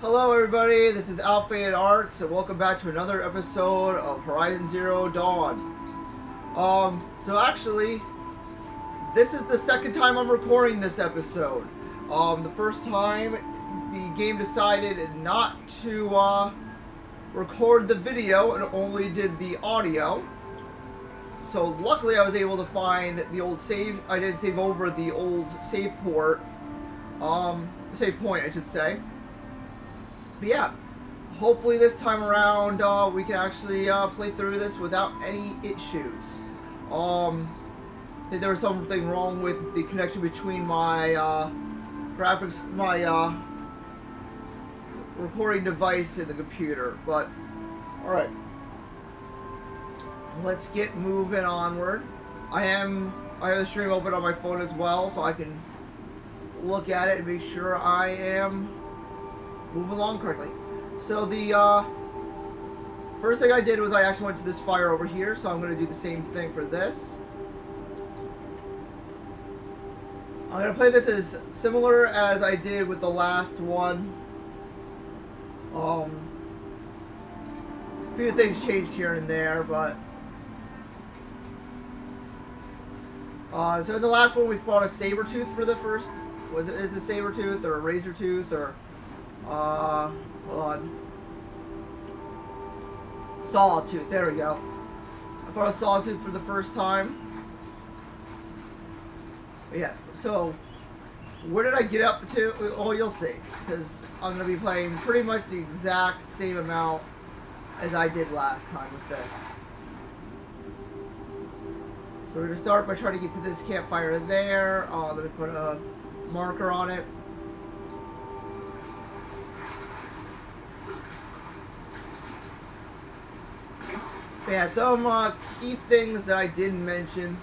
Hello everybody, this is Alpha Arts and welcome back to another episode of Horizon Zero Dawn. So actually, this is the second time I'm recording this episode. The first time, the game decided not to record the video and only did the audio. So luckily I was able to find the old save. I didn't save over the old save port. Save point, I should say. But yeah, hopefully this time around we can actually play through this without any issues. I think there was something wrong with the connection between my graphics, my recording device and the computer. But alright, let's get moving onward. I have the stream open on my phone as well, so I can look at it and make sure I am moving along correctly. So the first thing I did was I actually went to this fire over here, so I'm going to do the same thing for this. I'm going to play this as similar as I did with the last one. A few things changed here and there, but so in the last one we fought a Sabertooth for the first. Is it Sabertooth or a Razortooth or hold on. Sawtooth, there we go. I fought a Sawtooth for the first time. But yeah, so where did I get up to? Oh, you'll see, because I'm going to be playing pretty much the exact same amount as I did last time with this. So we're going to start by trying to get to this campfire there. Let me put a marker on it. Yeah, some key things that I didn't mention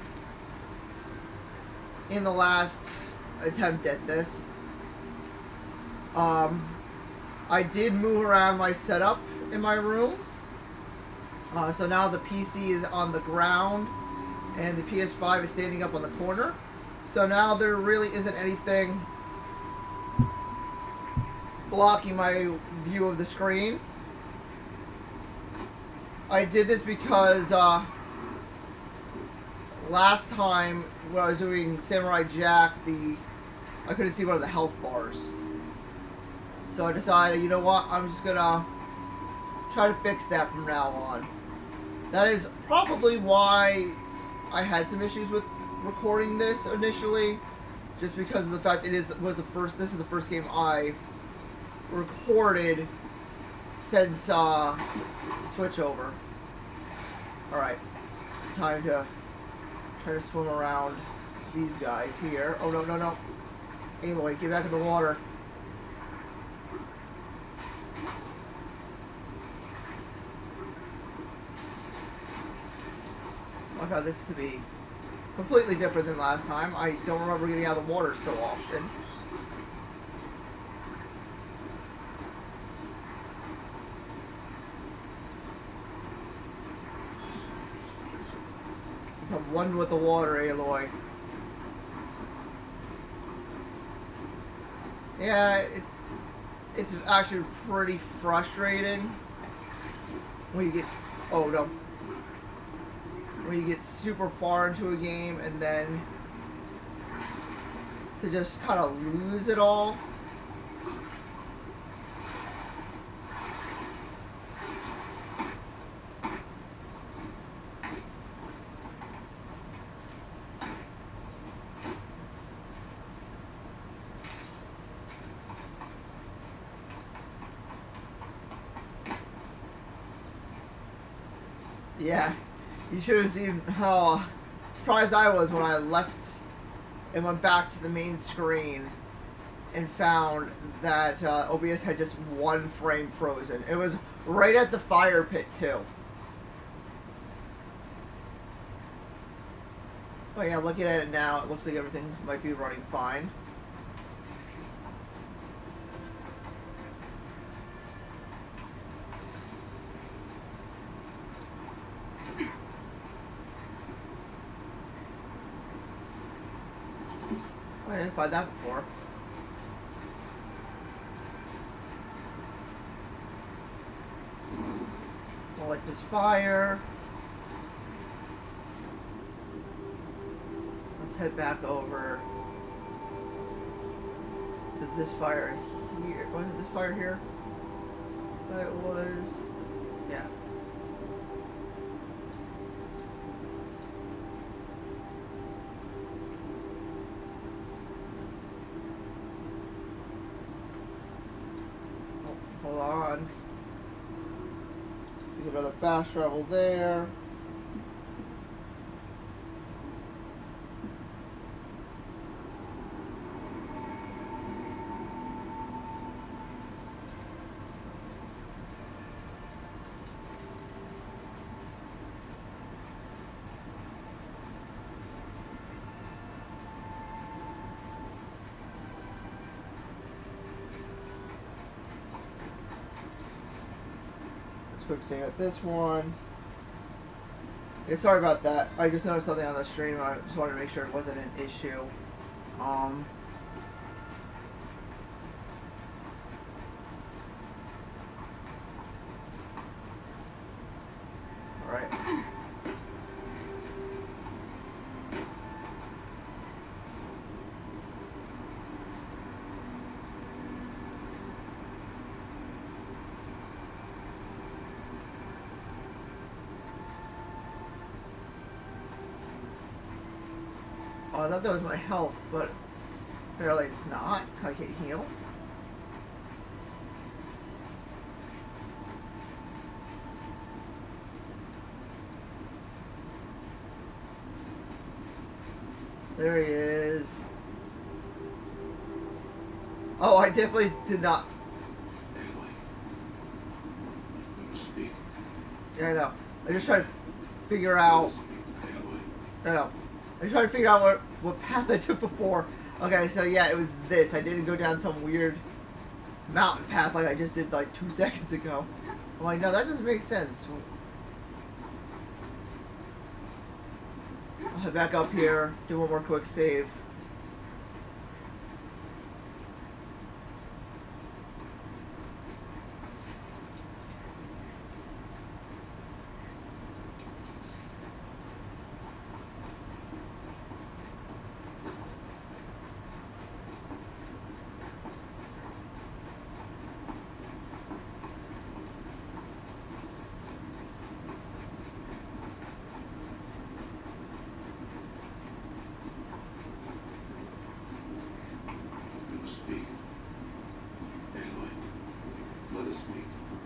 in the last attempt at this. I did move around my setup in my room. So now the PC is on the ground and the PS5 is standing up on the corner. So now there really isn't anything blocking my view of the screen. I did this because last time when I was doing Samurai Jack, I couldn't see one of the health bars. So I decided, you know what, I'm just gonna try to fix that from now on. That is probably why I had some issues with recording this initially, just because of the fact this is the first game I recorded since switch over. Alright, time to try to swim around these guys here. Oh, no. Aloy, get back in the water. I found this to be completely different than last time. I don't remember getting out of the water so often. Become one with the water, Aloy. Yeah, it's actually pretty frustrating when you get when you get super far into a game and then to just kind of lose it all. Yeah, you should have seen how surprised I was when I left and went back to the main screen and found that OBS had just one frame frozen. It was right at the fire pit too. Oh yeah, looking at it now, it looks like everything might be running fine. I didn't find that before. I'll light this fire. Let's head back over to this fire here. Was it this fire here? It was... yeah. Oh, hold on. Get another fast travel there. Quick save at this one. Yeah, sorry about that. I just noticed something on the stream. I just wanted to make sure it wasn't an issue. Alright. Oh, I thought that was my health, but apparently it's not. I can't heal. There he is. Oh, I definitely did not. Aloy, you must speak. Yeah, I know. I just tried to figure out. I know. I was trying to figure out what path I took before. Okay, so yeah, it was this. I didn't go down some weird mountain path like I just did like 2 seconds ago. I'm like, no, that doesn't make sense. I'll head back up here, do one more quick save.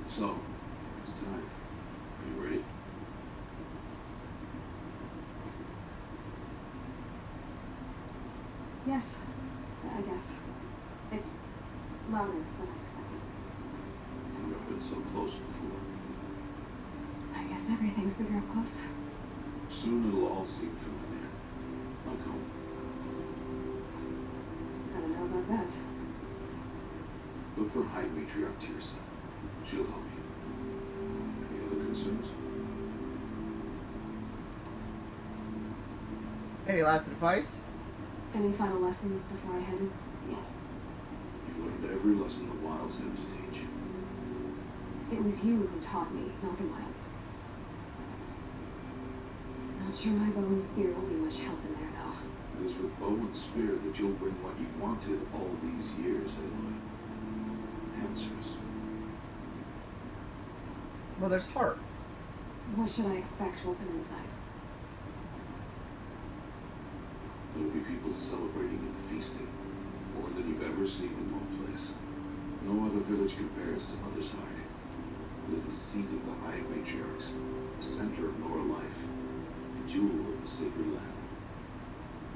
So, it's time. Are you ready? Yes, I guess. It's louder than I expected. You've never been so close before. I guess everything's bigger up close. Soon it'll all seem familiar. Like home. I don't know about that. Look for High Matriarch Teersa. She'll help you. Any other concerns? Any last advice? Any final lessons before I head in? No. You've learned every lesson the Wilds have to teach. It was you who taught me, not the Wilds. Not sure my bow and spear will be much help in there, though. It is with bow and spear that you'll bring what you wanted all these years, Aloy. Answers. Mother's heart. What should I expect once I'm inside? There will be people celebrating and feasting, more than you've ever seen in one place. No other village compares to Mother's Heart. It is the seat of the High Matriarchs, the center of Nora life, a jewel of the sacred land.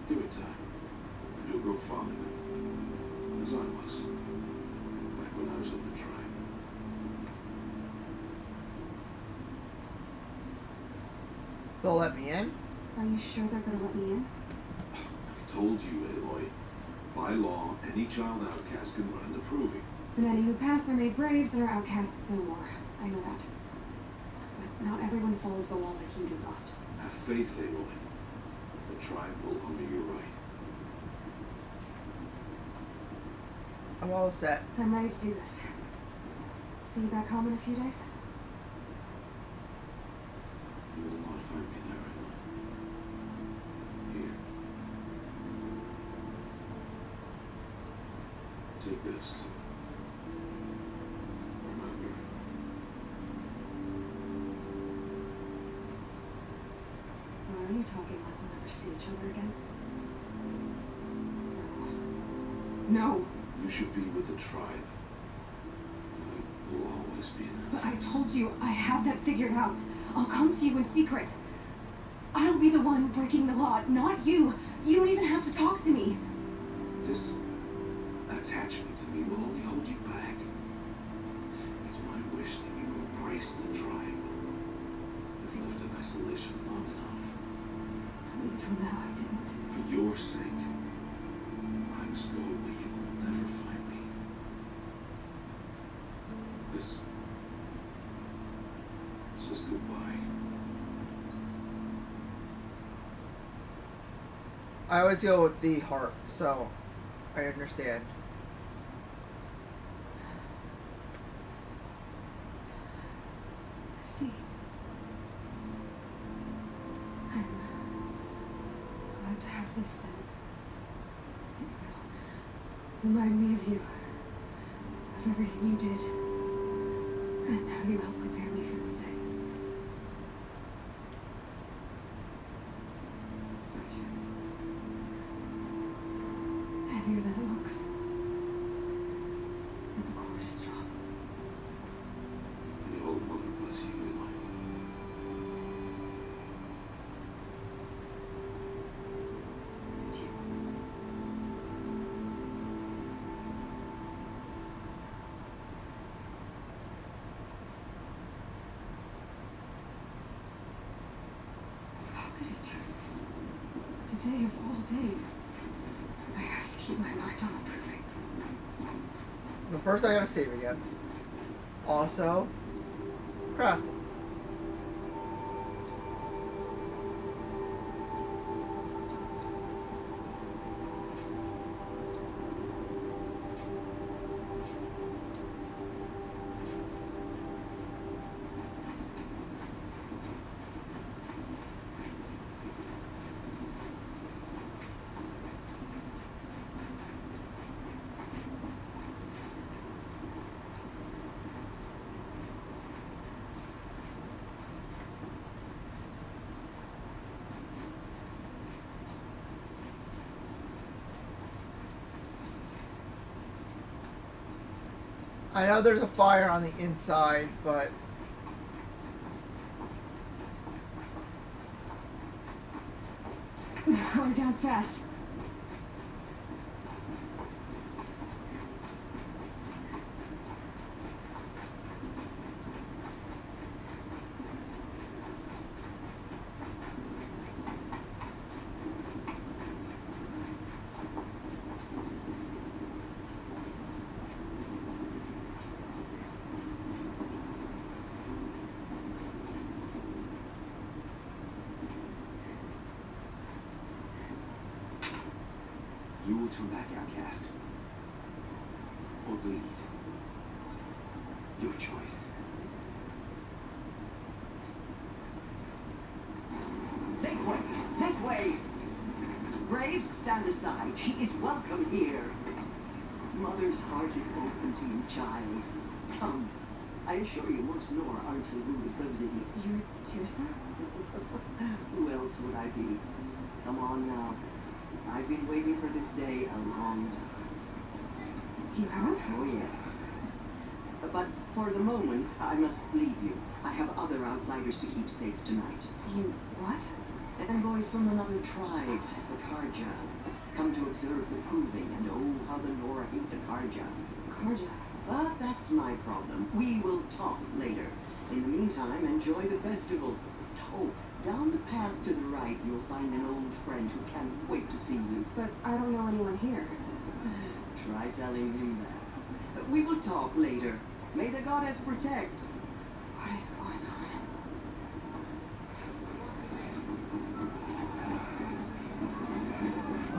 Give it time, and you'll grow fond of it, as I was, back when I was of the tribe. They'll let me in? Are you sure they're gonna let me in? I've told you, Aloy. By law, any child outcast can run in the proving. And any who pass are made braves and are outcasts no more. I know that. But not everyone follows the law like you do, Lost. Have faith, Aloy. The tribe will honor your right. I'm all set. I'm ready to do this. See you back home in a few days? first. Remember? Why are you talking like we'll never see each other again? No. You should be with the tribe. I will always be an But I enemy. told you I have that figured out. I'll come to you in secret. I'll be the one breaking the law, not you. You don't even have to talk to me. This attachment to me will only hold you back. It's my wish that you embrace the tribe. You've lived in isolation long enough. Until now, I didn't. For your sake, I must go where you will never find me. This is goodbye. I always go with the heart, so I understand. I see. I'm glad to have this then. It will remind me of you, of everything you did, and how you helped prepare me for this day. Thank you. Heavier than it looks. But the cord is strong. The old mother bless you, Aloy. Thank you. How could it do this? Today of all days. I have to keep my mind on improving. But first I gotta save again. Also, crafting. I know there's a fire on the inside, but They're going down fast. You will turn back, outcast. Or bleed. Your choice. Make way! Make way! Braves, stand aside. She is welcome here. Mother's heart is open to you, child. Come. I assure you, most Nora aren't so rude as those idiots. You're Tirsa? Who else would I be? Come on now. I've been waiting for this day a long time. You have? Oh, yes. But for the moment, I must leave you. I have other outsiders to keep safe tonight. You what? Envoys from another tribe, the Karja, come to observe the proving, and oh, how the Nora hate the Karja. Karja. But that's my problem. We will talk later. In the meantime, enjoy the festival. Oh, down the path to the right, you'll find an old friend who can't wait to see you. But I don't know anyone here. Try telling him that. We will talk later. May the goddess protect. What is going on?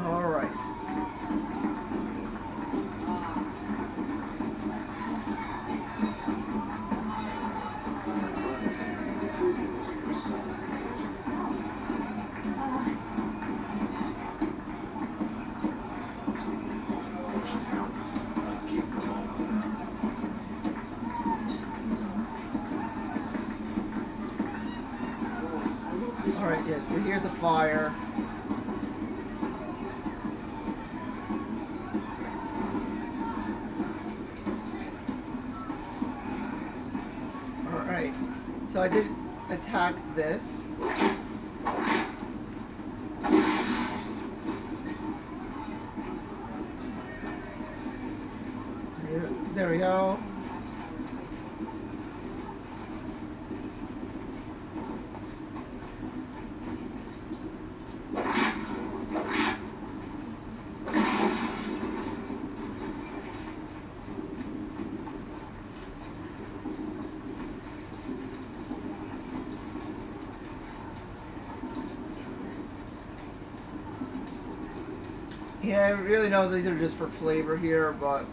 all right. The proving was your son. Such talent, a gift Alright, yeah, so here's the fire. Alright, so I did attack this. There we go. Yeah, I really know these are just for flavor here, but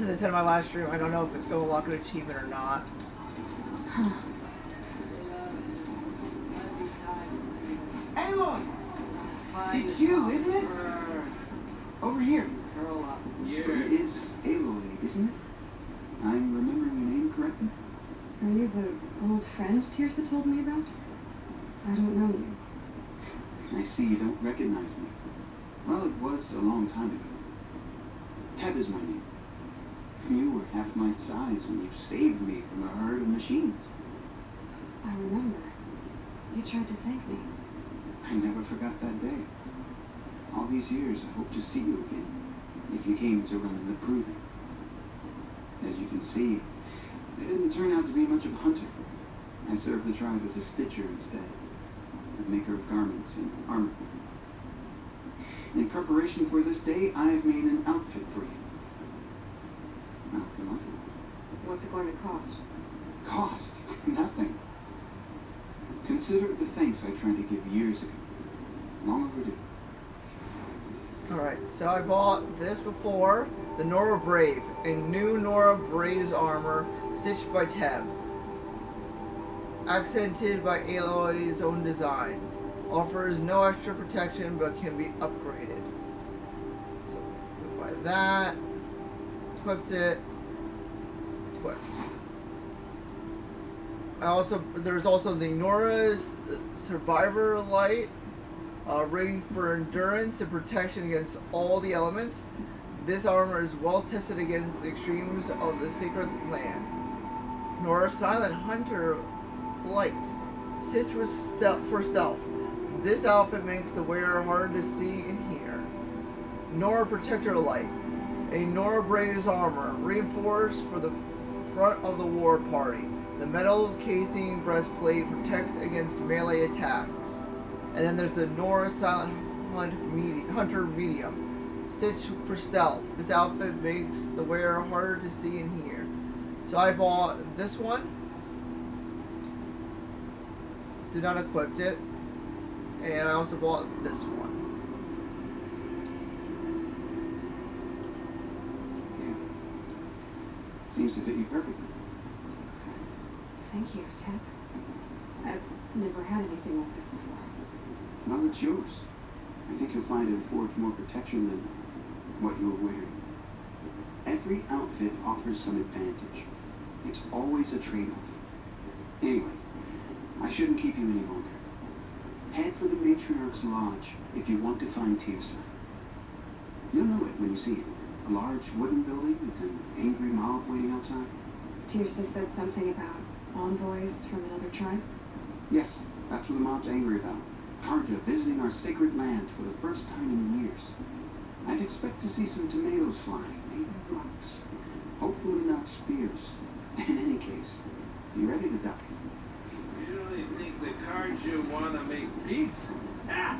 as I said in my last stream, I don't know if it will unlock an achievement or not. Aloy! It's you, isn't it? Over here. Curl up. It is Aloy, isn't it? I'm remembering your name correctly? Are you the old friend Tirsa told me about? I don't know you. I see you don't recognize me. Well, it was a long time ago. Teb is my name. You were half my size when you saved me from a herd of machines. I remember. You tried to thank me. I never forgot that day. All these years, I hope to see you again, if you came to run the proving. As you can see, I didn't turn out to be much of a hunter. I served the tribe as a stitcher instead, a maker of garments and armor. In preparation for this day, I've made an outfit for you. Now, come on. What's it going to cost? Cost? Nothing. Consider the thanks I tried to give years ago. Long overdue. Alright, so I bought this before, the Nora Brave, a new Nora Brave's armor stitched by Teb, accented by Aloy's own designs. Offers no extra protection but can be upgraded. So we buy that, equipped it, equipped. There's also the Nora's Survivor Light, rating for endurance and protection against all the elements. This armor is well tested against the extremes of the Sacred Land. Nora Silent Hunter Light, stitched with for stealth. This outfit makes the wearer hard to see and hear. Nora Protector Light, a Nora Brave's armor, reinforced for the front of the war party. The metal casing breastplate protects against melee attacks. And then there's the Nora Silent Hunter Medium, stitched for stealth. This outfit makes the wearer harder to see and hear. So I bought this one. Did not equip it. And I also bought this one. Yeah. Seems to fit you perfectly. Thank you, Teb. I've never had anything like this before. Well, it's yours. I think you'll find it affords more protection than what you were wearing. Every outfit offers some advantage. It's always a trade-off. Anyway, I shouldn't keep you any longer. Head for the Matriarch's Lodge if you want to find Tirsa. You'll know it when you see it. A large wooden building with an angry mob waiting outside. Tirsa said something about envoys from another tribe. Yes, that's what the mob's angry about. Karja visiting our sacred land for the first time in years. I'd expect to see some tomatoes flying, maybe rocks. Hopefully not spears. In any case, be ready to duck. You really think the Karja want to make peace? Ah!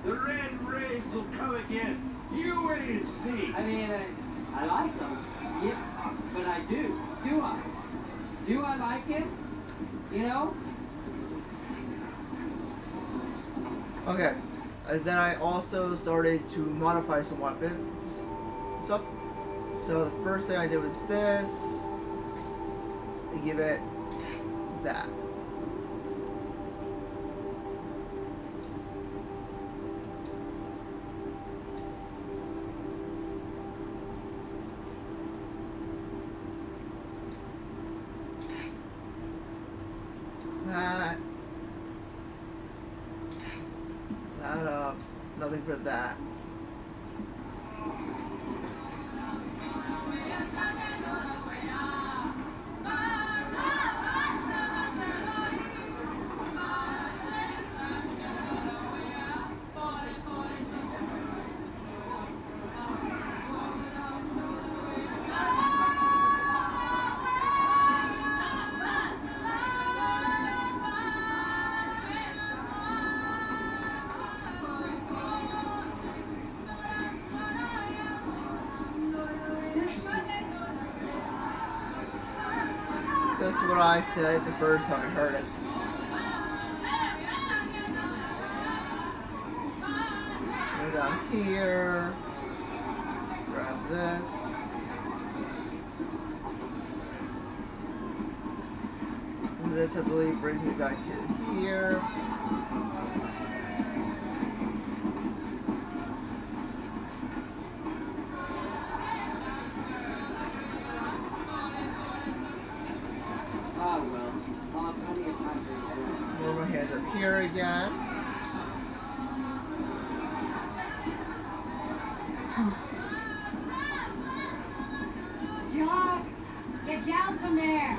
The Red Raves will come again. You wait and see. I mean, I like them. Yeah, but I do. Do I? Do I like it? You know? Okay. And then I also started to modify some weapons and stuff. So the first thing I did was this. I give it that. That. Nothing for that. Interesting. That's what I said the first time I heard it. Go down here. Grab this. And this, I believe, brings me back to here. Oh well, I'll have plenty of time to repair. Warm my hands up here again. Jock, get down from there.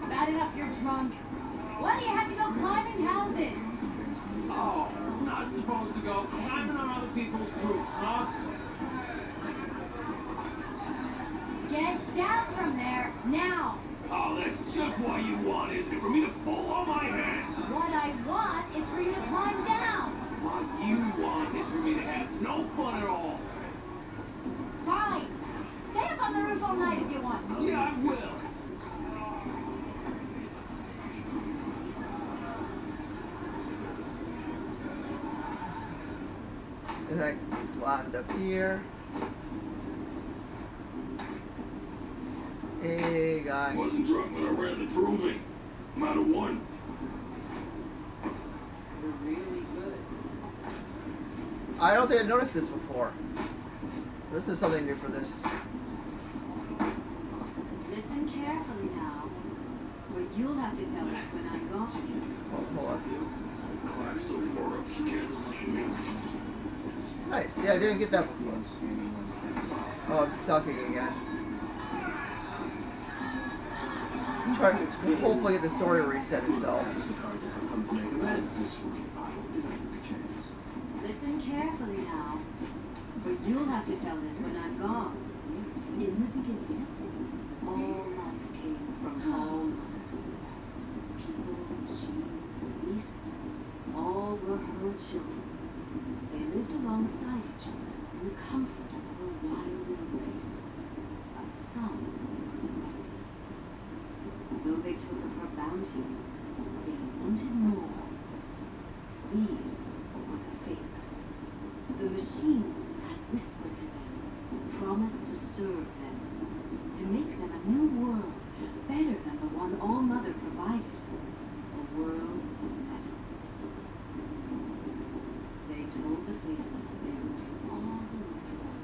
Bad enough you're drunk. Why do you have to go climbing houses? Oh, not supposed to go climbing on other people's roofs, huh? Get down from there now. Oh, that's just what you want, isn't it? For me to fall on my hands. What I want is for you to climb down. What you want is for me to have no fun at all. Fine. Stay up on the roof all night if you want. Yeah, I will. And I climbed up here. Hey, guy. Wasn't drunk when I ran the proving. Might have won. You're really good. I don't think I noticed this before. This is something new for this. Listen carefully now. What you'll have to tell us when I'm gone. Oh, hold on. Climbed so far up she can't see me. Nice. Yeah, I didn't get that before. Oh, I'm ducking again. Try to hopefully get the story to reset itself. Listen carefully now. What you'll have to tell us when I'm gone. In the beginning, all life came from all mothers. People, machines, and beasts, all were her children. They lived alongside each other in the comfort of her wild embrace. But some grew restless. Though they took of her bounty, they wanted more. These were the faithless. The machines had whispered to them, promised to serve them, to make them a new world, better than the one All-Mother provided, a world of metal. They told the faithless they would do all the work for them,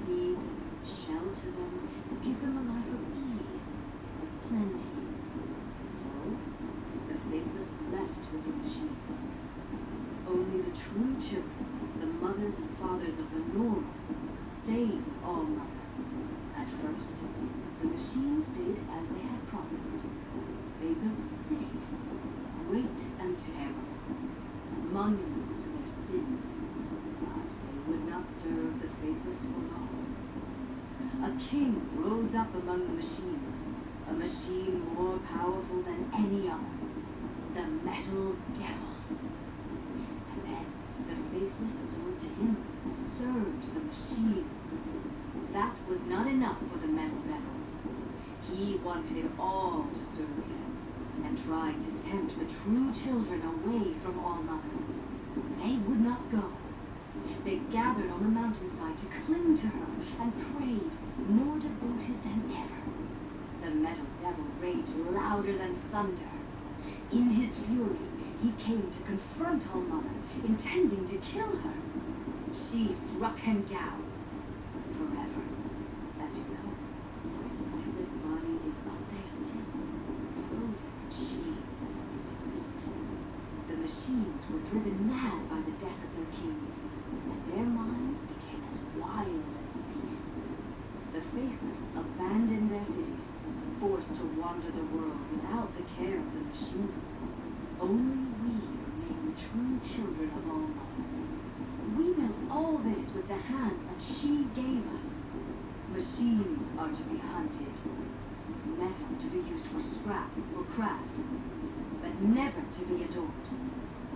feed them, shelter them, give them a life of ease, of plenty. So, the faithless left with the machines. Only the true children, the mothers and fathers of the Nora, stayed with All-Mother. At first, the machines did as they had promised. They built cities, great and terrible, monuments to their sins, but they would not serve the faithless for long. A king rose up among the machines, a machine more powerful than any other, the Metal Devil. And then the faithless served him, served the machines. That was not enough for the Metal Devil. He wanted all to serve him, and tried to tempt the true children away from All-Mother. They would not go. They gathered on the mountainside to cling to her and prayed, more devoted than ever. The Metal Devil raged louder than thunder. In his fury, he came to confront All-Mother, intending to kill her. She struck him down forever. As you know, for his lifeless body is up there still, frozen in shame and defeat. The machines were driven mad by the death of their king. faithless abandon their cities, forced to wander the world without the care of the machines. Only we remain the true children of All Mother. We built all this with the hands that she gave us. Machines are to be hunted, metal to be used for scrap, for craft, but never to be adored.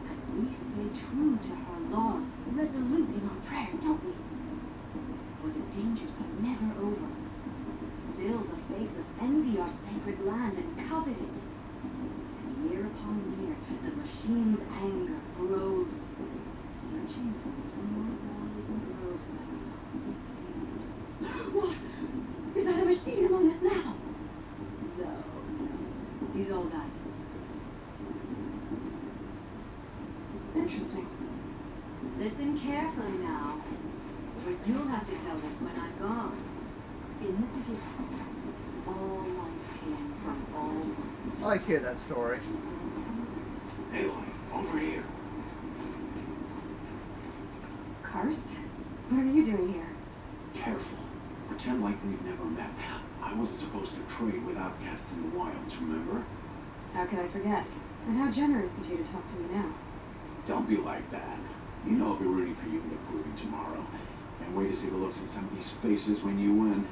And we stay true to her laws, resolute in our prayers, don't we? For the dangers are never over. Still the faithless envy our sacred land and covet it. And year upon year, the machine's anger grows, searching for little more boys and girls who have not. What? Is that a machine among us now? No. He's all died instead. Interesting. Listen carefully now, for you'll have to tell this when I'm gone. In the beginning, all life came from all. I like to hear that story. Aloy, over here. Karst? What are you doing here? Careful. Pretend like we've never met. I wasn't supposed to trade with outcasts in the wilds, remember? How could I forget? And how generous of you to talk to me now. Don't be like that. You know I'll be rooting for you in the proving tomorrow. And wait to see the looks in some of these faces when you win.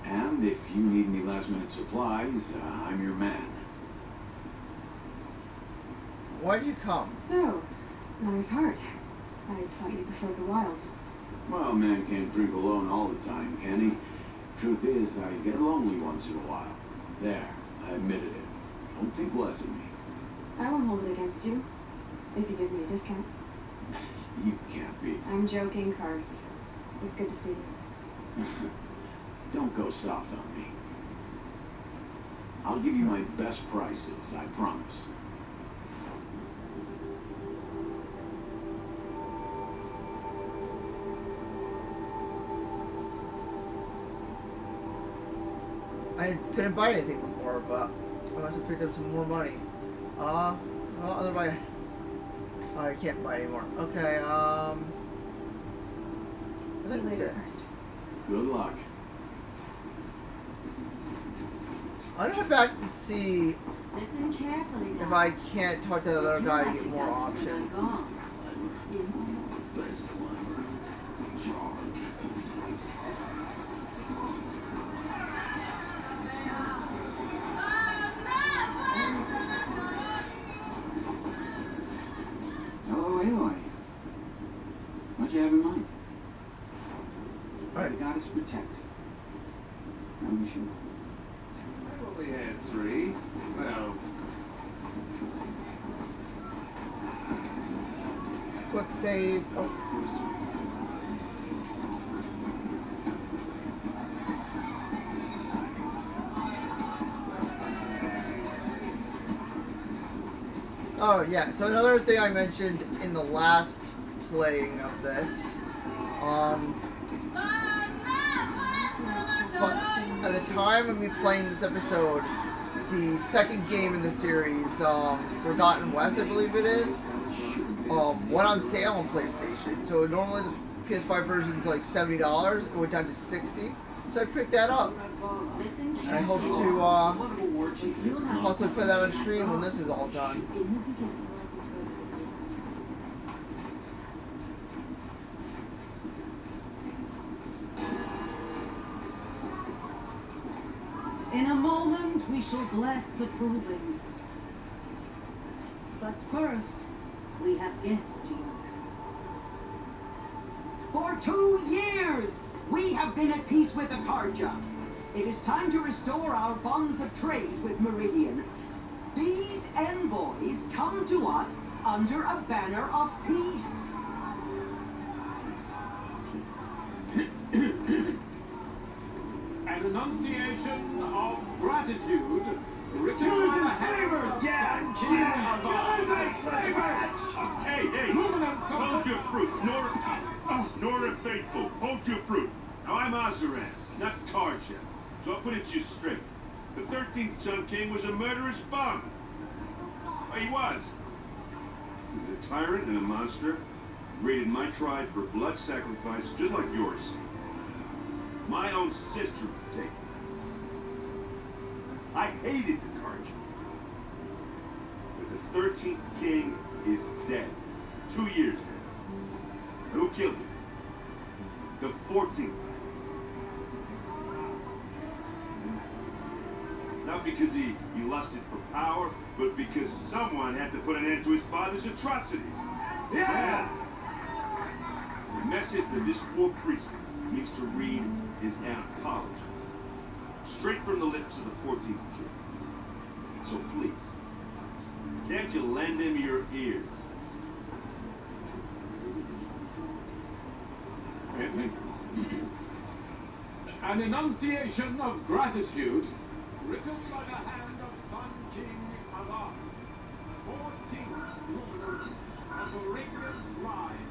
And if you need any last-minute supplies, I'm your man. Why'd you come? So, Mother's Heart. I thought you preferred the wilds. Well, man can't drink alone all the time, can he? Truth is, I get lonely once in a while. There, I admitted it. Don't think less of me. I won't hold it against you, if you give me a discount. You can't be. I'm joking, Karst. It's good to see you. Don't go soft on me. I'll give you my best prices, I promise. I couldn't buy anything before, but I must have picked up some more money. Well, otherwise, I can't buy anymore. Okay, I See you think that's later, it. Karst. Good luck. I'm gonna head back to see Listen carefully now. if I can't talk to the other You'll guy to have get to more tell this when I'm options. gone. Best climber. Charge. Hello, Aloy. What you have in mind? Alright. The goddess protect. Now we should. I've only had 3. Well, Quick save. Oh. Oh yeah, so another thing I mentioned in the last playing of this, but at the time of me playing this episode, the second game in the series, Forgotten West, I believe it is, went on sale on PlayStation. So normally the PS5 version's like $70, it went down to $60, so I picked that up. Listen And I hope carefully. to You'll have to possibly tell put that on this stream when this is all done. In the beginning. In a moment, we shall bless the proving. But first, we have gifts to you. For 2 years, we have been at peace with the Karja. It is time to restore our bonds of trade with Meridian. These envoys come to us under a banner of peace. An enunciation of gratitude written by the Havers. yeah, Hey, hold your fruit, Nora Faithful, hold your fruit. Now I'm Azaran, not Karja, so I'll put it to you straight. The 13th Sun King was a murderous bum. Well, he was. He was a tyrant and a monster. He raided my tribe for blood sacrifice, just like yours. My own sister was taken. I hated the Carja. But the 13th king is dead. 2 years now. Who killed him? The 14th. Not because he lusted for power, but because someone had to put an end to his father's atrocities. Yeah! The message that this poor priest needs to read is an apology. Straight from the lips of the 14th king. So please, can't you lend him your ears? An enunciation of gratitude written by the hand of Sun King Avad, 14th luminous of the radiant line.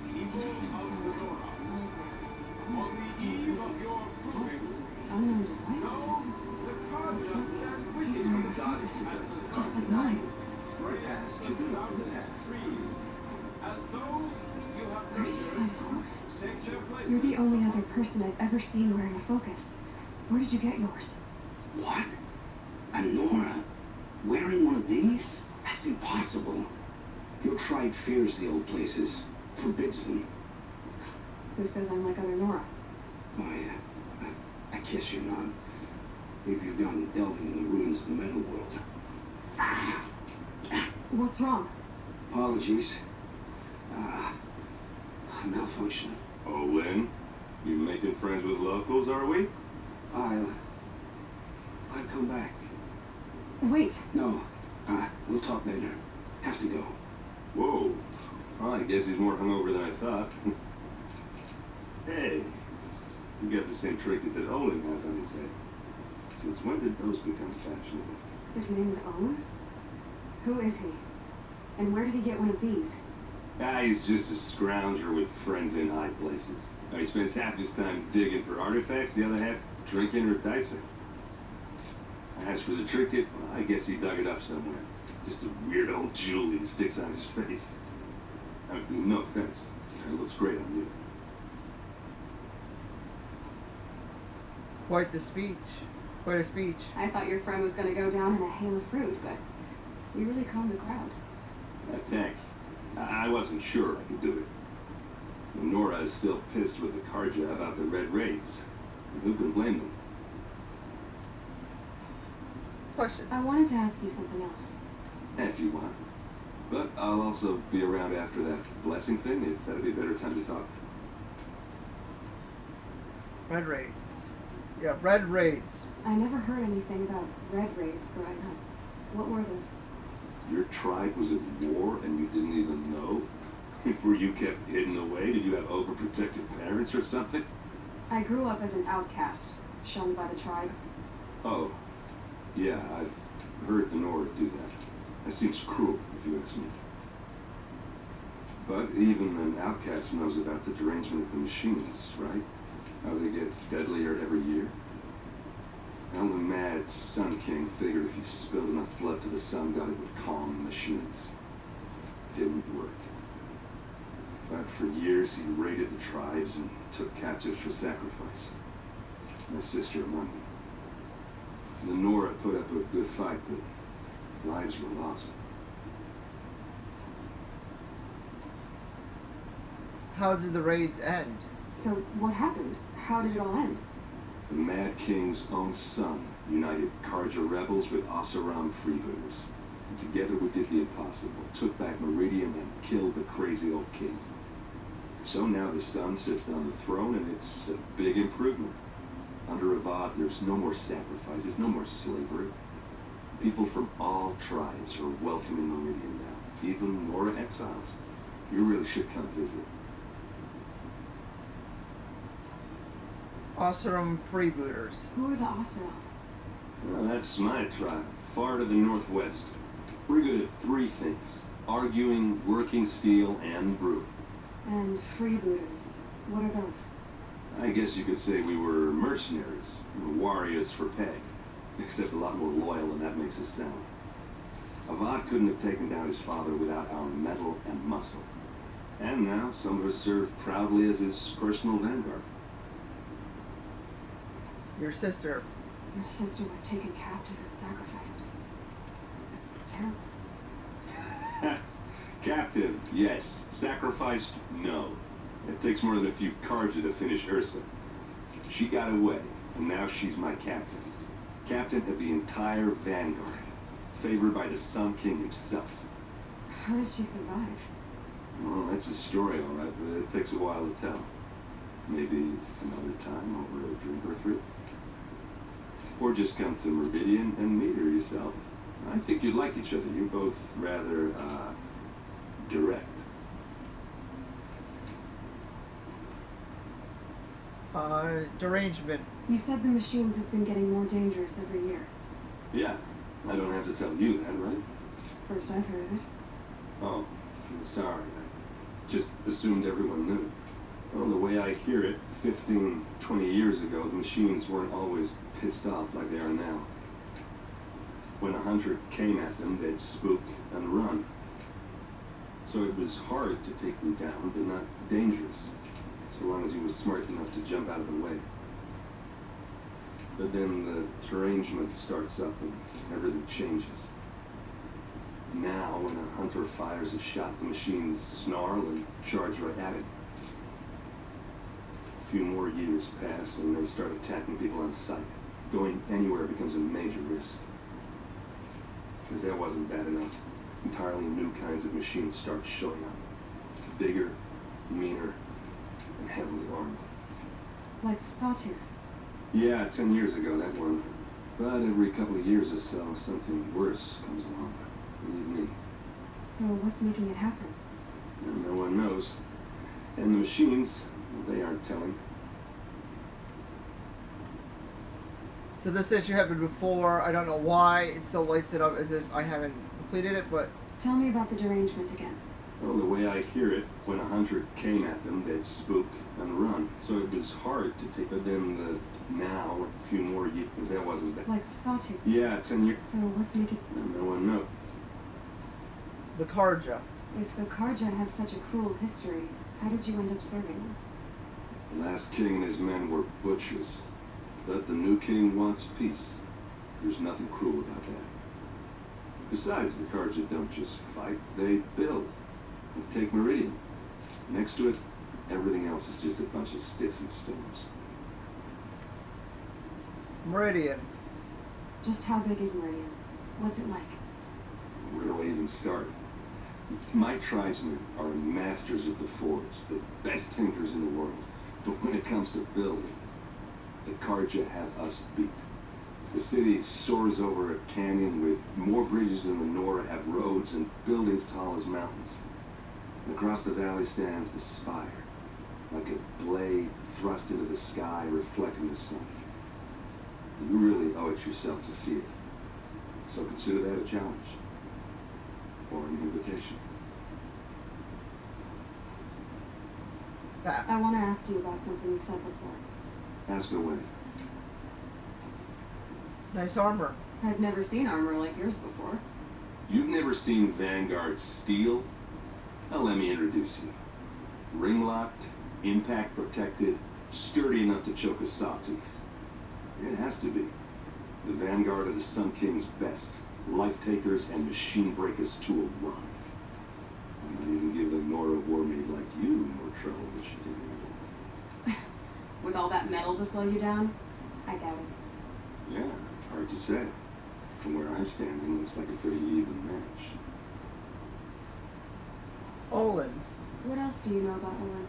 People of Nora, on the eve of your proving, know the Carja stand with you. Just like mine. As though you have Where did you find a focus? take your place. You're the only other person I've ever seen wearing a focus. Where did you get yours? What? A Nora? Wearing one of these? That's impossible. Your tribe fears the old places, forbids them. Who says I'm like other Nora? Why, I guess you're not. Maybe you've gone delving in the ruins of the metal world. What's wrong? Apologies. Malfunction. Oh, Lynn, you making friends with locals, are we? I'll come back. Wait. No, we'll talk later. Have to go. Whoa. Well, I guess he's more hungover than I thought. Hey, you got the same trinket that Olin has on his head. Since when did those become fashionable? His name's Owen? Who is he? And where did he get one of these? He's just a scrounger with friends in high places. He spends half his time digging for artifacts, the other half drinking or dicing. As for the trinket, well, I guess he dug it up somewhere. Just a weird old jewel he sticks on his face. I mean, no offense. It looks great on you. Quite the speech. Quite a speech. I thought your friend was gonna go down in a hail of fruit, but you really calmed the crowd. Thanks. I wasn't sure I could do it. Nora is still pissed with the Carja about the Red Raids. And who can blame them? Questions? I wanted to ask you something else. If you want. But I'll also be around after that blessing thing, if that'd be a better time to talk. Red Raids. Yeah, Red Raids. I never heard anything about red raids growing up. What were those? Your tribe was at war and you didn't even know? Were you kept hidden away? Did you have overprotective parents or something? I grew up as an outcast, shunned by the tribe. Oh, yeah, I've heard the Nora do that. That seems cruel, if you ask me. But even an outcast knows about the derangement of the machines, right? How they get deadlier every year. Well, the mad Sun King figured if he spilled enough blood to the Sun God, it would calm the machines. Didn't work. But for years, he raided the tribes and took captives for sacrifice. My sister among them. The Nora put up a good fight, but lives were lost. How did the raids end? So what happened? How did it all end? The Mad King's own son united Carja rebels with Oseram freebooters. And together we did the impossible, took back Meridian and killed the crazy old king. So now the son sits on the throne and it's a big improvement. Under Avad, there's no more sacrifices, no more slavery. People from all tribes are welcome in Meridian now, even Nora exiles. You really should come visit. Oseram freebooters. Who are the Oseram? Well, that's my tribe, far to the northwest. We're good at three things: arguing, working steel, and brew. And freebooters. What are those? I guess you could say we were mercenaries, warriors for pay, except a lot more loyal than that makes us sound. Avad couldn't have taken down his father without our metal and muscle. And now some of us serve proudly as his personal vanguard. Your sister. Your sister was taken captive and sacrificed. That's terrible. Captive, yes. Sacrificed, no. It takes more than a few Karja to finish Ursa. She got away, and now she's my captain. Captain of the entire vanguard. Favored by the Sun King himself. How did she survive? Well, that's a story, all right, but it takes a while to tell. Maybe another time over a drink or three. Or just come to Meridian and meet her yourself. I think you'd like each other. You're both rather, direct. Derangement. You said the machines have been getting more dangerous every year. Yeah, I don't have to tell you that, right? First I've heard of it. Oh, I'm sorry. I just assumed everyone knew. Well, the way I hear it, 15, 20 years ago, the machines weren't always pissed off like they are now. When a hunter came at them, they'd spook and run. So it was hard to take them down, but not dangerous, so long as he was smart enough to jump out of the way. But then the derangement starts up and everything changes. Now, when a hunter fires a shot, the machines snarl and charge right at it. A few more years pass and they start attacking people on sight. Going anywhere becomes a major risk. If that wasn't bad enough, entirely new kinds of machines start showing up. Bigger, meaner, and heavily armed. Like the Sawtooth. Yeah, 10 years ago, that one. But every couple of years or so, something worse comes along. Believe me. So what's making it happen? And no one knows. And the machines, they aren't telling. So this issue happened before. I don't know why. It still lights it up as if I haven't completed it, but... Tell me about the derangement again. Well, the way I hear it, when a hunter came at them, they'd spook and run. So it was hard to take. But then now, a few more years, if that wasn't bad. Like the Sawtooth. Yeah, 10 years. So what's making... And no one knows. The Karja. If the Karja have such a cruel history, how did you end up serving them? The last king and his men were butchers. But the new king wants peace. There's nothing cruel about that. Besides, the Karja don't just fight, they build. They take Meridian. Next to it, everything else is just a bunch of sticks and stones. Meridian. Just how big is Meridian? What's it like? Where do I even start? My tribesmen are masters of the forge, the best tinkers in the world. But when it comes to building, the Karja have us beat. The city soars over a canyon with more bridges than the Nora have roads and buildings tall as mountains. And across the valley stands the spire, like a blade thrust into the sky reflecting the sun. You really owe it yourself to see it. So consider that a challenge. Or an invitation. Ah, I want to ask you about something you said before. Ask away. nice armor. I've never seen armor like yours before. You've never seen Vanguard steel? Well, let me introduce you. Ring-locked, impact protected, sturdy enough to choke a sawtooth. It has to be. The Vanguard of the Sun King's best. Life-takers and machine breakers to a run. I might even give a Nora warmaid like you more trouble than she did. With all that metal to slow you down? I doubt it. Yeah, hard to say. From where I'm standing, looks like a pretty even match. Olin. What else do you know about Olin?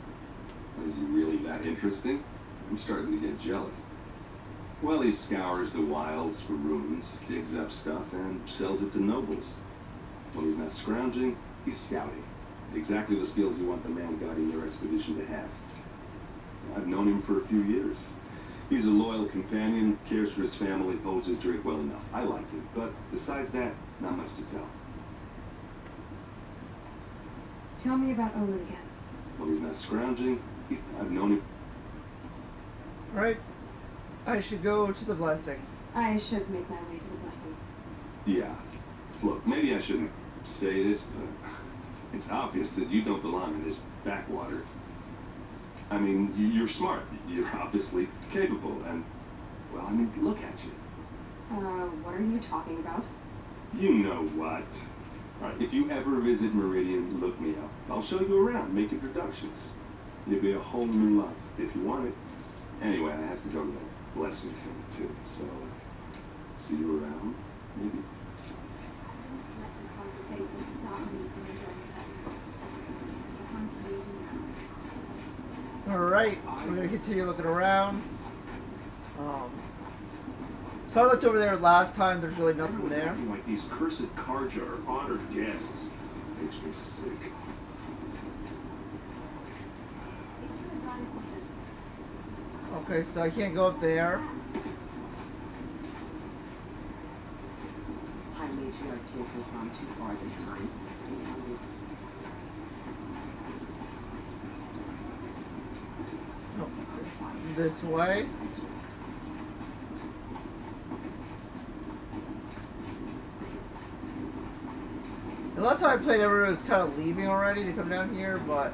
Is he really that interesting? I'm starting to get jealous. Well, he scours the wilds for ruins, digs up stuff, and sells it to nobles. When he's not scrounging, he's scouting. Exactly the skills you want the man guiding your expedition to have. I've known him for a few years. He's a loyal companion, cares for his family, holds his drink well enough. I like him, but besides that, not much to tell. Tell me about Olin again. When he's not scrounging, I've known him. Right. I should go to the blessing. I should make my way to the blessing. Yeah. Look, maybe I shouldn't say this, but it's obvious that you don't belong in this backwater. I mean, you're smart. You're obviously capable, and, well, I mean, look at you. What are you talking about? You know what. All right, if you ever visit Meridian, look me up. I'll show you around, make introductions. It'll be a whole new life, if you want it. Anyway, I have to go to that blessing thing, too, so see you around, maybe. Alright, we're gonna continue looking around. So I looked over there last time, there's really nothing Everyone's there. acting like these cursed Karja are honored guests. Makes me sick. Okay, so I can't go up there. High Matriarch takes us not too far this time. No, it's this way. The last time I played, everyone was kind of leaving already to come down here, but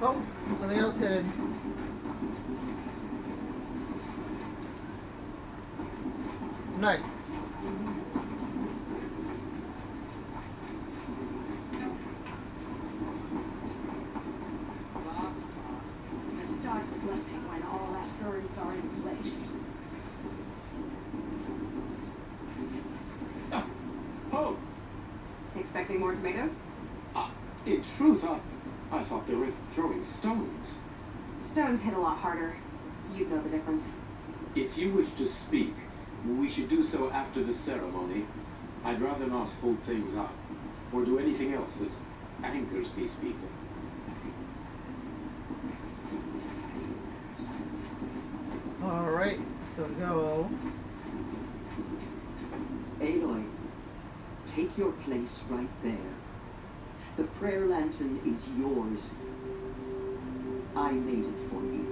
oh, something else hidden. Nice. Start the blessing when all aspirants are in place. Oh, Expecting more tomatoes? in truth, I thought they were throwing stones. Stones hit a lot harder. You'd know the difference. If you wish to speak, we should do so after the ceremony. I'd rather not hold things up, or do anything else that angers these people. Alright, so go. Aloy, take your place right there. The prayer lantern is yours. I made it for you.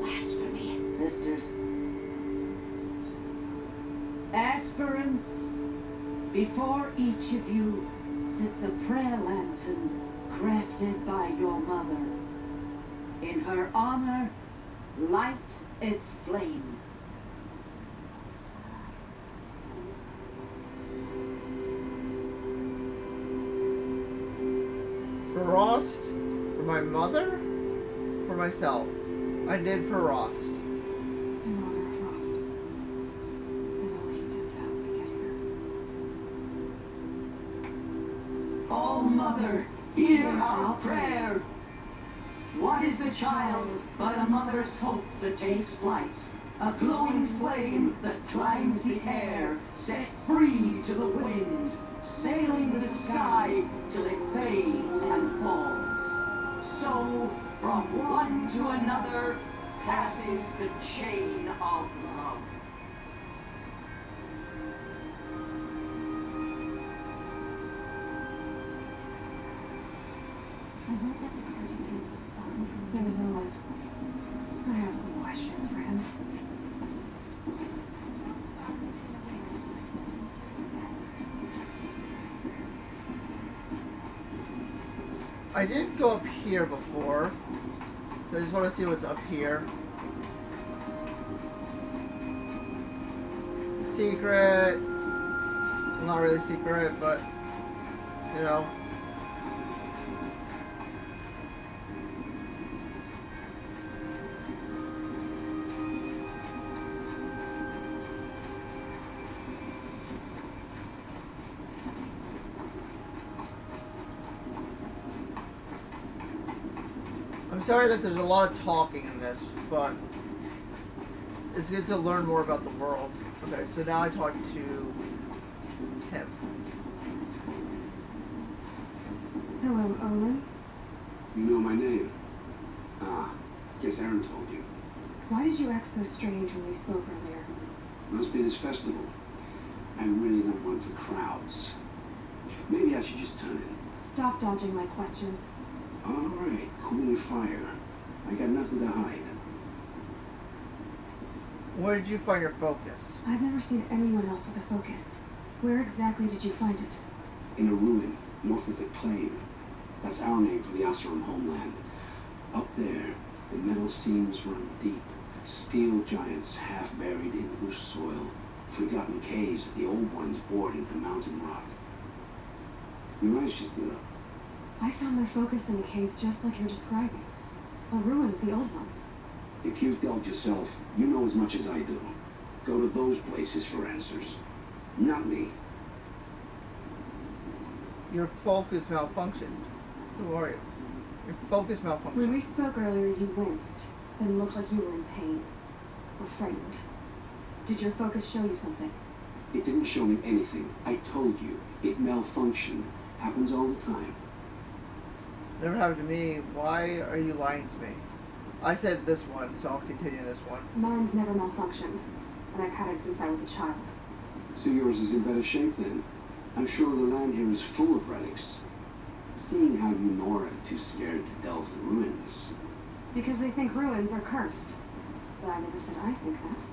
Blasphemy. Sisters. Aspirants, before each of you sits a prayer lantern crafted by your mother. In her honor, light its flame. For Rost? For my mother? For myself? I did for Rost. In honor of Frost. And all he did to help me get here. All Mother, hear our prayer. What is the child but a mother's hope that takes flight? A glowing flame that climbs the air, set free to the wind, sailing the sky till it fades and falls. So, from one to another, passes the chain of love. I won't let the Karja family stop me from There's no way. I have some questions for him. I didn't go up here before. I just want to see what's up here. Secret. Well, not really secret, but you know. I'm sorry that there's a lot of talking in this, but it's good to learn more about the world. Okay, so now I talk to him. Hello, Owen. You know my name? Ah, guess Aaron told you. Why did you act so strange when we spoke earlier? Must be this festival. I'm really not one for crowds. Maybe I should just turn in. Stop dodging my questions. All right, cool your fire. I got nothing to hide. Where did you find your focus? I've never seen anyone else with a focus. Where exactly did you find it? In a ruin, north of the Claim. That's our name for the Asuran homeland. Up there, the metal seams run deep. Steel giants half buried in loose soil. Forgotten caves that the old ones bored into mountain rock. Your eyes just lit up. I found my focus in a cave just like you're describing. A ruin of the old ones. If you've delved yourself, you know as much as I do. Go to those places for answers. Not me. Your focus malfunctioned. Who are you? Your focus malfunctioned. When we spoke earlier, you winced, then looked like you were in pain. Or frightened. Did your focus show you something? It didn't show me anything. I told you. It malfunctioned. Happens all the time. Never happened to me. Why are you lying to me? I said this one, so I'll continue this one. Mine's never malfunctioned, and I've had it since I was a child. So yours is in better shape then. I'm sure the land here is full of relics. Seeing how you Nora are too scared to delve the ruins. Because they think ruins are cursed. But I never said I think that.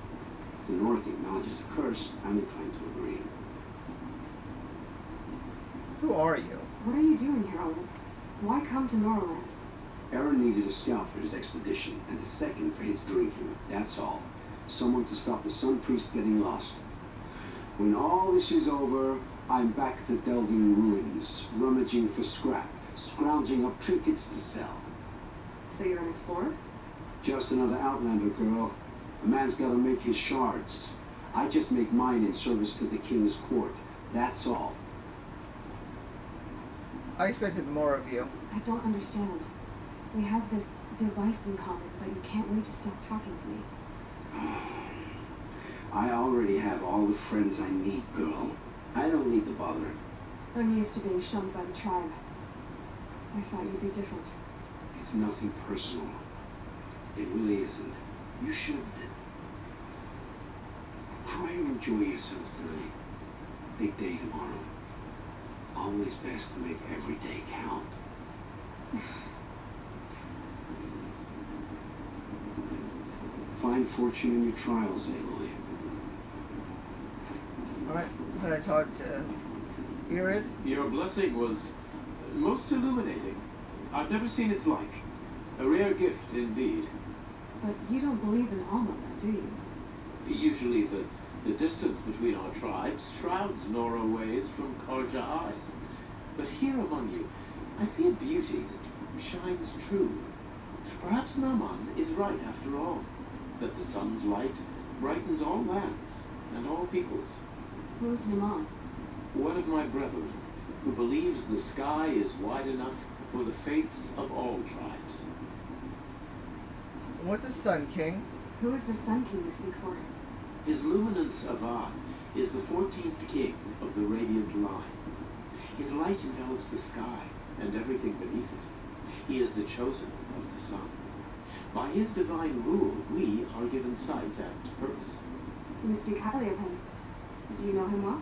If the North acknowledges a curse, I'm inclined to agree. Who are you? What are you doing here, Owen? Why come to Norland? Aaron needed a scout for his expedition, and a second for his drinking, that's all. Someone to stop the Sun Priest getting lost. When all this is over, I'm back to delving ruins, rummaging for scrap, scrounging up trinkets to sell. So you're an explorer? Just another Outlander girl. A man's gotta make his shards. I just make mine in service to the King's court, that's all. I expected more of you. I don't understand. We have this device in common, but you can't wait to stop talking to me. I already have all the friends I need, girl. I don't need the bother. I'm used to being shunned by the tribe. I thought you'd be different. It's nothing personal. It really isn't. You should. Try to enjoy yourself tonight. Big day tomorrow. Always best to make every day count. Find fortune in your trials, Aloy. Alright, then I talked to Irid. Your blessing was most illuminating. I've never seen its like. A rare gift indeed. But you don't believe in Alma, do you? Usually the distance between our tribes shrouds Nora ways from Karja eyes. But here among you, I see a beauty that shines true. Perhaps Naman is right after all, that the sun's light brightens all lands and all peoples. Who's Naman? One of my brethren, who believes the sky is wide enough for the faiths of all tribes. What's a Sun King? Who is the Sun King you speak for? His Luminance Avad is the 14th king of the Radiant Line. His light envelops the sky and everything beneath it. He is the chosen of the sun. By his divine rule, we are given sight and purpose. You speak highly of him. Do you know him well?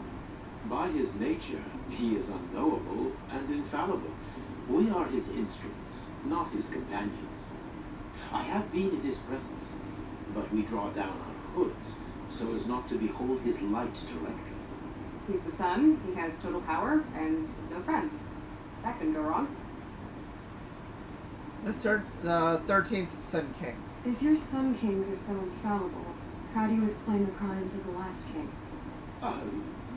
By his nature, he is unknowable and infallible. We are his instruments, not his companions. I have been in his presence, but we draw down our hoods so as not to behold his light directly. He's the sun, he has total power, and no friends. That couldn't go wrong. Let's start the 13th Sun King. If your Sun Kings are so infallible, how do you explain the crimes of the last king?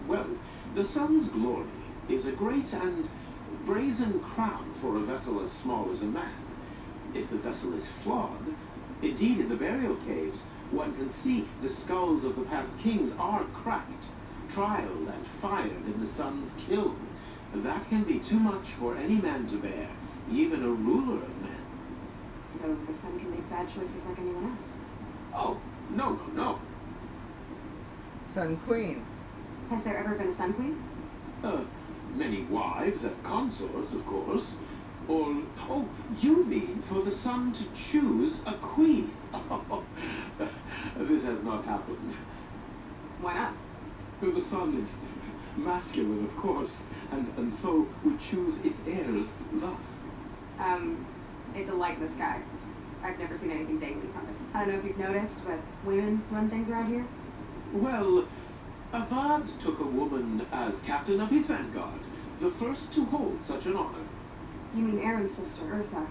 Well, the sun's glory is a great and brazen crown for a vessel as small as a man. If the vessel is flawed, indeed in the burial caves, one can see the skulls of the past kings are cracked, trialed and fired in the sun's kiln. That can be too much for any man to bear, even a ruler of men. So the sun can make bad choices like anyone else. Oh, No, no, no. Sun Queen. Has there ever been a Sun Queen? Many wives and consorts, of course. Or, oh, you mean for the sun to choose a queen? This has not happened. Why not? The sun is masculine, of course, and so we choose its heirs thus. It's a light in the sky. I've never seen anything dangling from it. I don't know if you've noticed, but women run things around here. Well, Avad took a woman as captain of his vanguard, the first to hold such an honor. You mean Aaron's sister, Ursa.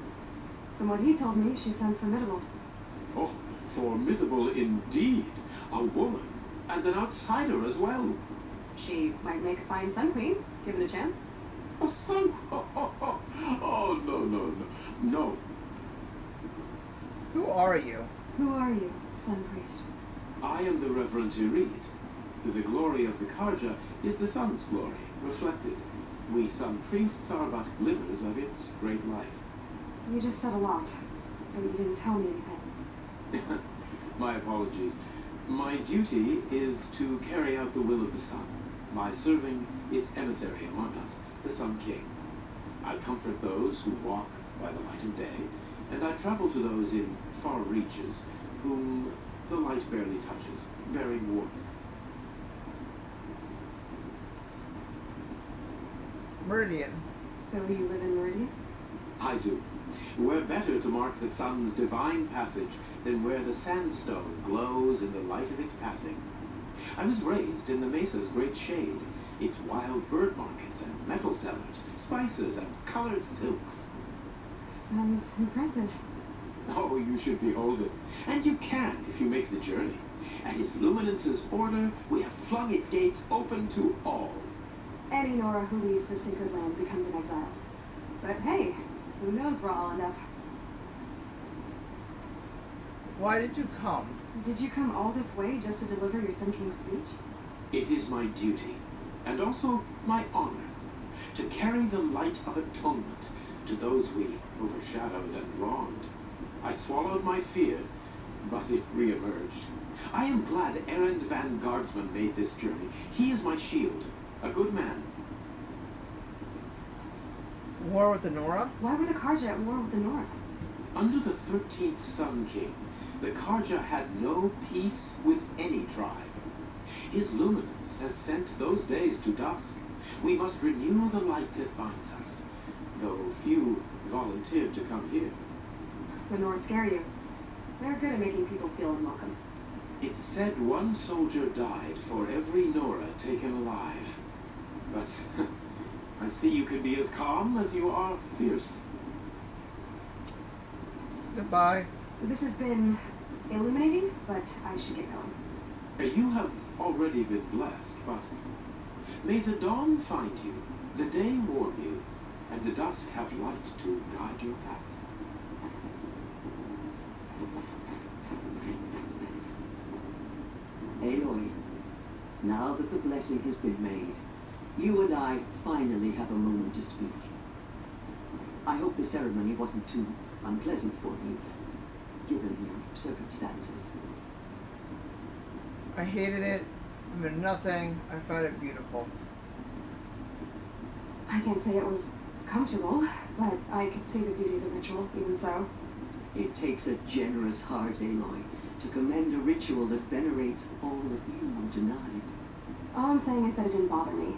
From what he told me, she sounds formidable. Oh, formidable indeed. A woman, and an outsider as well. She might make a fine Sun Queen, given a chance. A sun? Oh, no, no, no. No. Who are you? Who are you, Sun Priest? I am the Reverend Irid. The glory of the Karja is the sun's glory, reflected. We sun priests are but glimmers of its great light. You just said a lot, but you didn't tell me anything. My apologies. My duty is to carry out the will of the sun by serving its emissary among us, the Sun King. I comfort those who walk by the light of day, and I travel to those in far reaches whom the light barely touches, bearing warmth. Meridian. So you live in Meridian? I do. Where better to mark the sun's divine passage than where the sandstone glows in the light of its passing? I was raised in the mesa's great shade, its wild bird markets and metal cellars, spices and colored silks. Sounds impressive. Oh, you should behold it. And you can if you make the journey. At His Luminance's order, we have flung its gates open to all. Any Nora who leaves the sacred land becomes an exile. But hey, who knows where I'll end up. Why did you come? Did you come all this way just to deliver your Sun King's speech? It is my duty, and also my honor, to carry the light of atonement to those we overshadowed and wronged. I swallowed my fear, but it reemerged. I am glad Aaron Van Guardsman made this journey. He is my shield, a good man. War with the Nora? Why were the Karja at war with the Nora? Under the 13th Sun King, the Karja had no peace with any tribe. His luminance has sent those days to dusk. We must renew the light that binds us, though few volunteered to come here. The Nora scare you. They're good at making people feel unwelcome. It's said one soldier died for every Nora taken alive. But I see you can be as calm as you are fierce. Goodbye. This has been illuminating, but I should get going. You have already been blessed, but may the dawn find you, the day warm you, and the dusk have light to guide your path. Aloy, now that the blessing has been made, you and I finally have a moment to speak. I hope the ceremony wasn't too unpleasant for you, given your circumstances. I hated it. I meant nothing. I found it beautiful. I can't say it was comfortable, but I could see the beauty of the ritual, even so. It takes a generous heart, Aloy, to commend a ritual that venerates all that you were denied. All I'm saying is that it didn't bother me.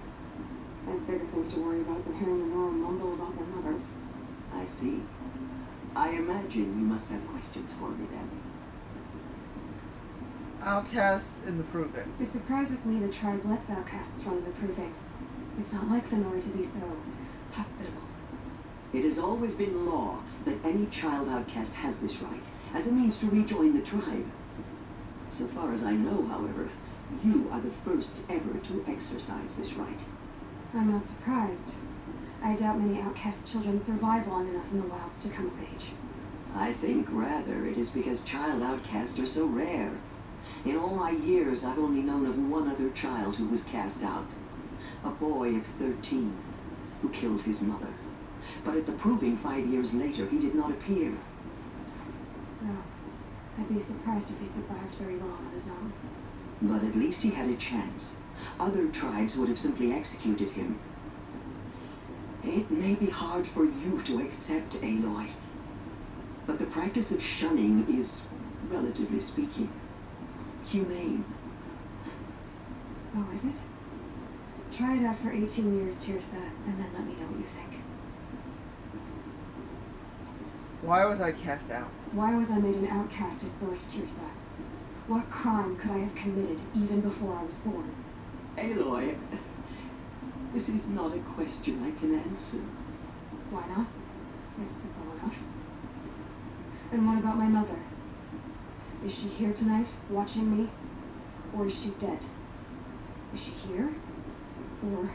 I have bigger things to worry about than hearing the Nora mumble about their mothers. I see. I imagine you must have questions for me then. Outcast in the Proving. It surprises me the tribe lets outcasts run the Proving. It's not like the Nora to be so hospitable. It has always been law that any child outcast has this right, as a means to rejoin the tribe. So far as I know, however, you are the first ever to exercise this right. I'm not surprised. I doubt many outcast children survive long enough in the wilds to come of age. I think, rather, it is because child outcasts are so rare. In all my years, I've only known of one other child who was cast out. A boy of 13, who killed his mother. But at the Proving 5 years later, he did not appear. Well, I'd be surprised if he survived very long on his own. But at least he had a chance. Other tribes would have simply executed him. It may be hard for you to accept, Aloy, but the practice of shunning is, relatively speaking, humane. Oh, is it? Try it out for 18 years, Tirsa, and then let me know what you think. Why was I cast out? Why was I made an outcast at birth, Tirsa? What crime could I have committed even before I was born? Aloy, this is not a question I can answer. Why not? It's simple enough. And what about my mother? Is she here tonight, watching me? Or is she dead? Is she here? Or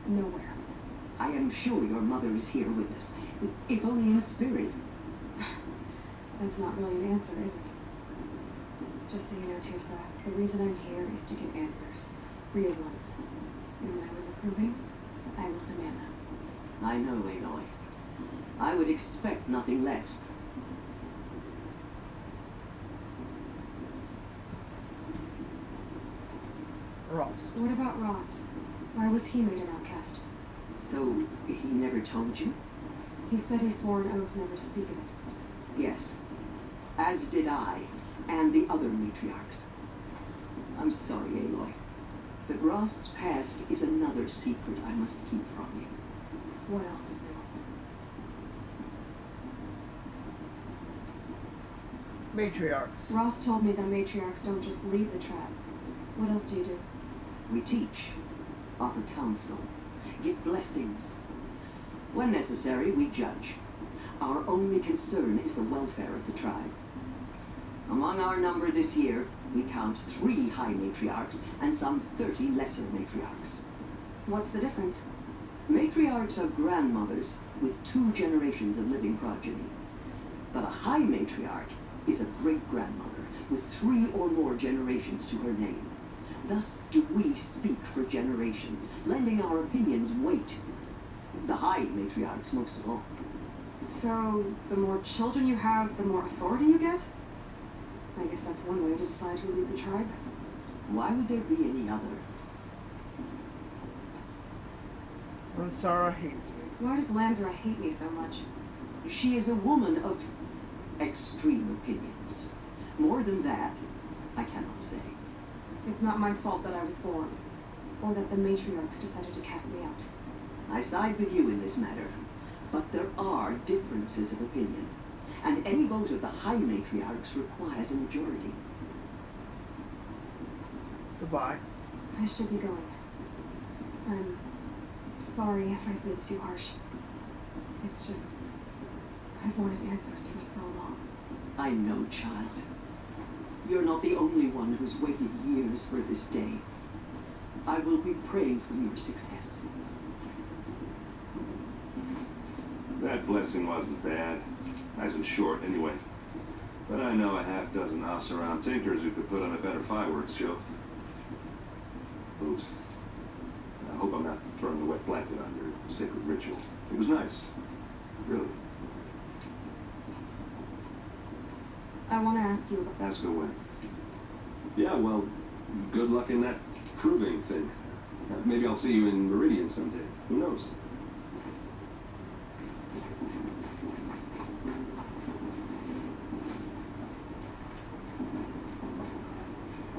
nowhere? I am sure your mother is here with us, if only in spirit. That's not really an answer, is it? Just so you know, Tirsa, the reason I'm here is to get answers. Real ones. And when I win the proving, I will demand them. I know, Aloy. I would expect nothing less. Rost. What about Rost? Why was he made an outcast? So, he never told you? He said he swore an oath never to speak of it. Yes. As did I, and the other matriarchs. I'm sorry, Aloy, but Rost's past is another secret I must keep from you. What else is new? Matriarchs. Rost told me that matriarchs don't just lead the tribe. What else do you do? We teach, offer counsel, give blessings. When necessary, we judge. Our only concern is the welfare of the tribe. Among our number this year, we count 3 high matriarchs and some 30 lesser matriarchs. What's the difference? Matriarchs are grandmothers with 2 generations of living progeny. But a high matriarch is a great-grandmother with 3 or more generations to her name. Thus do we speak for generations, lending our opinions weight. The high matriarchs most of all. So, the more children you have, the more authority you get? I guess that's one way to decide who leads a tribe. Why would there be any other? Lansara hates me. Why does Lansara hate me so much? She is a woman of extreme opinions. More than that, I cannot say. It's not my fault that I was born, or that the matriarchs decided to cast me out. I side with you in this matter, but there are differences of opinion, and any vote of the high matriarchs requires a majority. Goodbye. I should be going. I'm sorry if I've been too harsh. It's just, I've wanted answers for so long. I know, child. You're not the only one who's waited years for this day. I will be praying for your success. That blessing wasn't bad. Nice and short, anyway. But I know a half-dozen Oseram tinkers who could put on a better fireworks show. Oops. I hope I'm not throwing a wet blanket on your sacred ritual. It was nice. Really. I want to ask you about... Ask away. Yeah, well, good luck in that proving thing. Maybe I'll see you in Meridian someday. Who knows?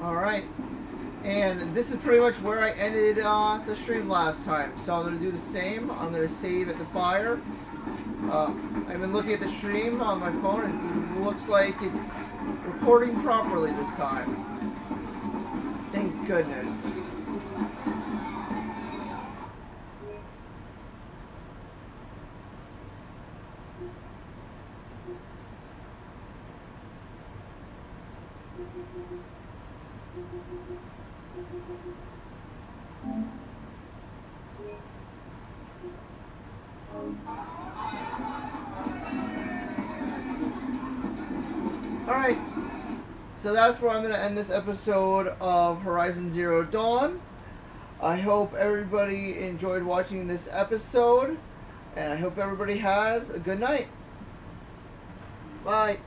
Alright. And this is pretty much where I ended the stream last time. So I'm going to do the same. I'm going to save at the fire. I've been looking at the stream on my phone and it looks like it's recording properly this time. Thank goodness. Alright, so that's where I'm going to end this episode of Horizon Zero Dawn. I hope everybody enjoyed watching this episode, and I hope everybody has a good night. Bye.